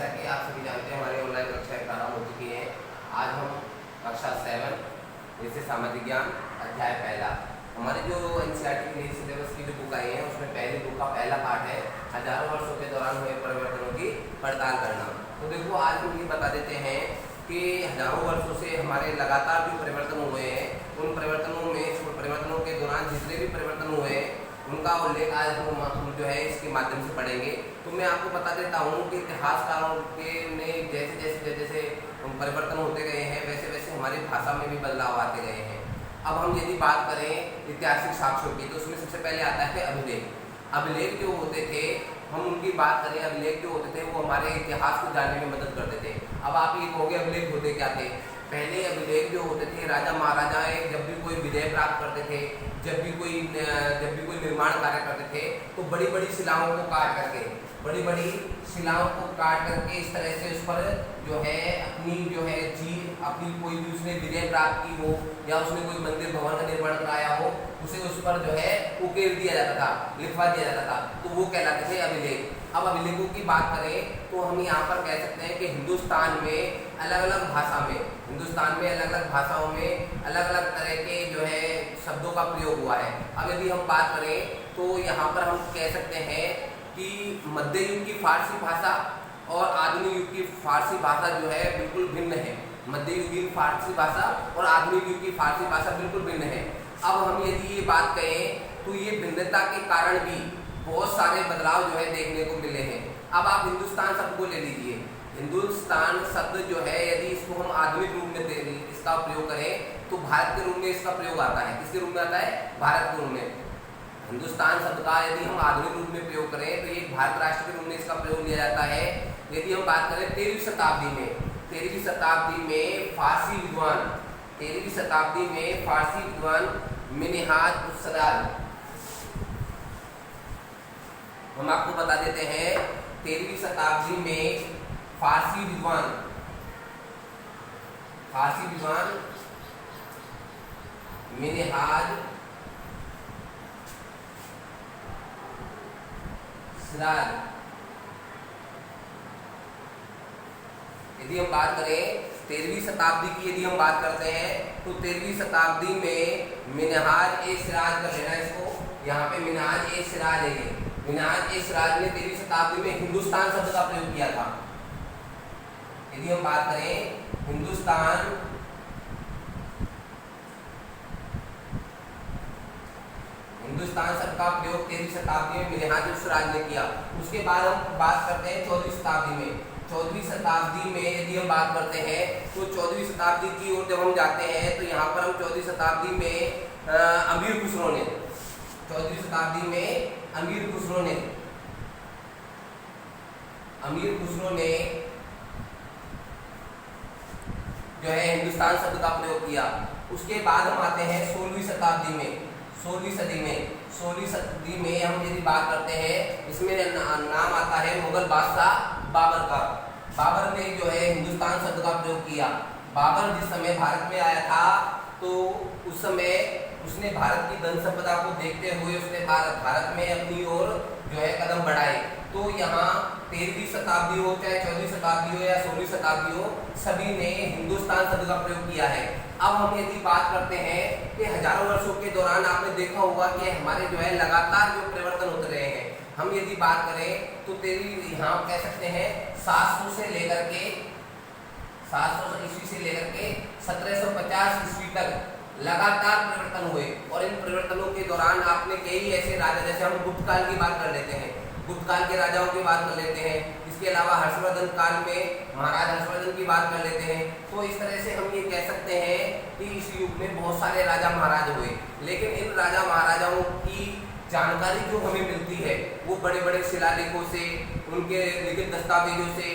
जैसा कि आप सभी जानते हैं हमारी ऑनलाइन कक्षाएं प्रारंभ हो चुकी हैं। आज हम कक्षा 7 जैसे सामाजिक ज्ञान अध्याय पहला हमारे जो एनसीईआरटी की नई सिलेबस की जो बुक आई है उसमें पहली बुक का पहला पार्ट है हजारों वर्षों के दौरान हुए परिवर्तनों की पड़ताल करना। तो देखो आज हम ये बता देते हैं कि हजारों वर्षों से हमारे लगातार जो परिवर्तन हुए हैं उन परिवर्तनों के दौरान जितने भी परिवर्तन हुए हैं उनका उल्लेख आज हम जो है इसके माध्यम से पढ़ेंगे। तो मैं आपको बता देता हूँ कि इतिहासकारों के ने जैसे परिवर्तन होते गए हैं वैसे वैसे हमारी भाषा में भी बदलाव आते गए हैं। अब हम यदि बात करें ऐतिहासिक साक्ष्यों की तो उसमें सबसे पहले आता है अभिलेख। अभिलेख जो होते थे हम उनकी बात करें, अभिलेख जो होते थे वो हमारे इतिहास को जानने में मदद करते थे। अब आप ये कहोगे अभिलेख होते क्या थे? पहले अभिलेख जो होते थे राजा महाराजाएं जब भी कोई विजय प्राप्त करते थे, जब भी कोई निर्माण कार्य करते थे तो बड़ी बड़ी शिलाओं को काट करके इस तरह से उस पर जो है अपनी कोई भी उसने विजय प्राप्त की हो या उसने कोई मंदिर भवन का निर्माण कराया हो उसे उस पर जो है उकेर दिया जाता था, लिखवा दिया जाता था, तो वो कहलाते थे अभिलेख। अब अभिलेखों की बात करें तो हम यहाँ पर कह सकते हैं कि हिंदुस्तान में अलग अलग भाषाओं में अलग अलग तरह के जो है शब्दों का प्रयोग हुआ है। अब यदि हम बात करें तो यहाँ पर हम कह सकते हैं कि मध्य युग की फारसी भाषा और आधुनिक युग की फारसी भाषा जो है बिल्कुल भिन्न है। मध्य युगीन फारसी भाषा और आधुनिक युग की फारसी भाषा बिल्कुल भिन्न है। अब हम यदि ये बात कहें तो ये भिन्नता के कारण भी बहुत सारे बदलाव जो है देखने को मिले हैं। अब आप हिंदुस्तान शब्द को ले लीजिए। हिंदुस्तान शब्द जो है यदि इसको हम आधुनिक रूप में इसका प्रयोग करें तो भारत के रूप में इसका प्रयोग आता है। किसके रूप में आता है? भारत के रूप में। हिंदुस्तान शब्द का यदि हम आधुनिक रूप में प्रयोग करें तो ये भारत राष्ट्र के रूप में इसका प्रयोग लिया जाता है। यदि हम बात करें 13वीं शताब्दी में फारसी विद्वान मिनहाज उस-सराज, हम आपको बता देते हैं 13वीं शताब्दी में फारसी विद्वान मिनहाज सिराज, यदि हम बात करें 13वीं शताब्दी की यदि हम बात करते हैं तो 13वीं शताब्दी में मिनहाज ए सिराज कर लेना इसको, यहाँ पे मिनहाज ए सिराज है। ये मिनहाज ए सिराज ने 13वीं शताब्दी में हिंदुस्तान शब्द का प्रयोग किया था। यदि हम बात करें हिंदुस्तान शब्द का प्रयोग 13वीं शताब्दी में मिनहाज ए सिराज ने किया। उसके बाद हम बात करते हैं 14वीं शताब्दी में। 14वीं शताब्दी में यदि हम बात करते हैं तो 14वीं शताब्दी की ओर जब हम जाते हैं तो यहाँ पर हम 14वीं शताब्दी में अमीर खुसरो ने जो है हिंदुस्तान शब्द का प्रयोग किया। उसके बाद हम आते हैं 16वीं सदी में हम यदि बात करते हैं इसमें नाम आता है मुगल बादशाह बाबर का। बाबर ने जो है हिंदुस्तान शब्द का प्रयोग किया। बाबर जिस समय भारत में आया था तो उस समय उसने भारत की धन संपदा को देखते हुए उसने भारत में अपनी ओर जो है कदम बढ़ाए। तो यहाँ 13वीं शताब्दी हो चाहे 14वीं शताब्दी हो या 16वीं शताब्दी हो सभी ने हिंदुस्तान शब्द का प्रयोग किया है। अब हम यदि बात करते हैं कि हजारों वर्षों के दौरान आपने देखा होगा कि हमारे जो है लगातार जो परिवर्तन होते रहे हैं। हम यदि बात करें तो यहाँ कह सकते हैं 700 ईस्वी से लेकर के 1750 ईस्वी तक लगातार परिवर्तन हुए। और इन परिवर्तनों के दौरान आपने कई ऐसे राजा, जैसे हम गुप्त काल की बात कर लेते हैं, गुप्त काल के राजाओं की बात कर लेते हैं। इसके अलावा हर्षवर्धन काल में महाराज हर्षवर्धन की बात कर लेते हैं। तो इस तरह से हम ये कह सकते हैं कि इस युग में बहुत सारे राजा महाराज हुए। लेकिन इन राजा महाराजाओं की जानकारी जो हमें मिलती है वो बड़े बड़े शिलालेखों से, उनके लिखित दस्तावेजों से,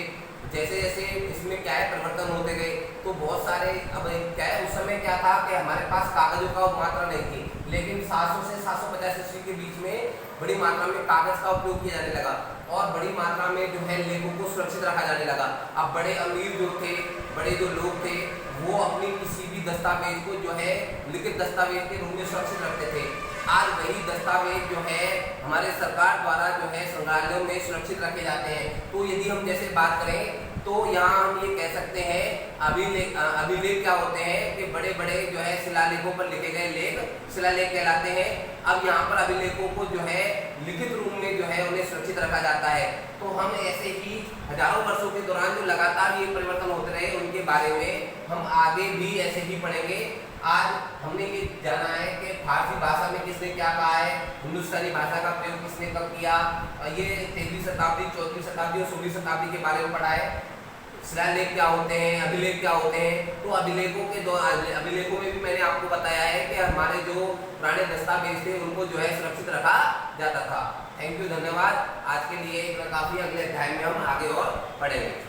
जैसे जैसे इसमें क्या है परिवर्तन होते गए तो बहुत सारे। अब क्या है उस समय क्या था कि हमारे पास कागजों का मात्रा नहीं थी, लेकिन 700 से 750 ईस्वी के बीच में बड़ी मात्रा में कागज का उपयोग किया जाने लगा और बड़ी मात्रा में जो है लेखों को सुरक्षित रखा जाने लगा। अब बड़े अमीर जो थे, बड़े जो लोग थे वो अपनी किसी भी दस्तावेज को जो है लिखित दस्तावेज के रूप में सुरक्षित रखते थे। आज वही दस्तावेज जो है हमारे सरकार द्वारा जो है संग्रहालयों में सुरक्षित रखे जाते हैं। तो यदि हम जैसे बात करें तो यहाँ हम ये कह सकते हैं अभिलेख क्या होते हैं कि बड़े बड़े जो है शिलालेखों पर लिखे गए लेख शिलालेख कहलाते हैं। अब यहाँ पर अभिलेखों को जो है लिखित रूप में जो है उन्हें सुरक्षित रखा जाता है। तो हम ऐसे ही हजारों वर्षों के दौरान जो लगातार ये परिवर्तन होते रहे उनके बारे में हम आगे भी ऐसे ही पढ़ेंगे। आज हमने ये जाना है कि फारसी भाषा में किसने क्या कहा है, हिंदुस्तानी भाषा का प्रयोग किसने कब किया, ये 13वीं शताब्दी 14वीं शताब्दी और 16वीं शताब्दी के बारे में पढ़ा है। शिलालेख क्या होते हैं, अभिलेख क्या होते हैं। तो अभिलेखों में भी मैंने आपको बताया है कि हमारे जो पुराने दस्तावेज थे उनको जो है सुरक्षित रखा जाता था। थैंक यू, धन्यवाद। आज के लिए काफी, अगले अध्याय में हम आगे और पढ़ेंगे।